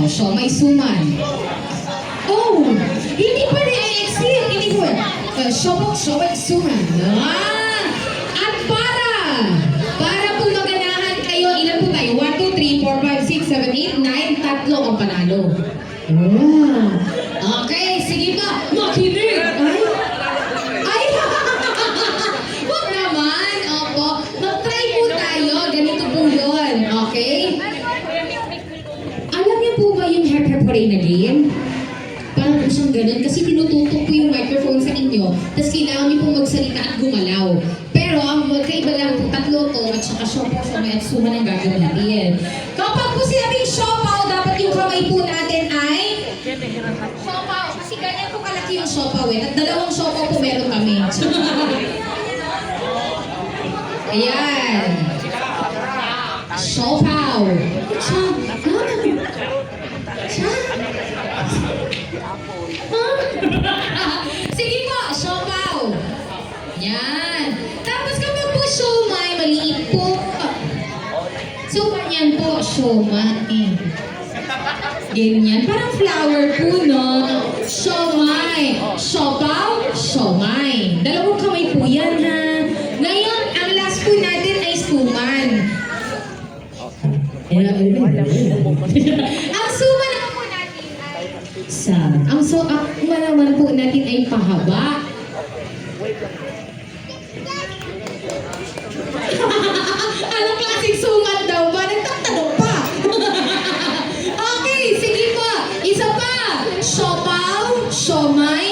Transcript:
siomay suman. Oh, hindi pa rin exit. Hindi po. Siomay suman. At para po maganahan kayo, ilan po tayo? 1, 2, 3, 4, 5, 6, 7, 8, 9, tatlo ang panalo. Okay, sige pa. Makinig! Ay! Huwag naman. Opo. Mag-try po tayo. Ganito po yun. Okay? Alam niyo po ba yung hep-hep-hooray na game? Parang po siyang ganun kasi tinututok po yung microphone sa inyo tapos kailangan niyo po magsalita at gumalaw. Pero ang magkaiba lang po, tatlo to at saka siopaw, siomay at suman ang gagawin natin. Kapag po sinabing siopaw, dapat yung kamay po natin ay siopaw. Kasi ganyan po kalaki yung siopaw eh. At dalawang siopaw po meron kami. Ayan. Siopaw. Sige po, siopaw. Yan. Tapos kapag po siomay, maliit po. So, ganyan po, siomay. Ganyan. Parang flower po, no? Siomay. Siopaw, siomay. Dalawang kamay po yan, ha? Ngayon, ang last po natin ay suman. Ang suman naman po natin ay ang suman naman po natin ay pahaba. Anong klaseng suman daw ba? Nagtatanong pa. Okay, sige po. Isa pa. Siopaw, siomay,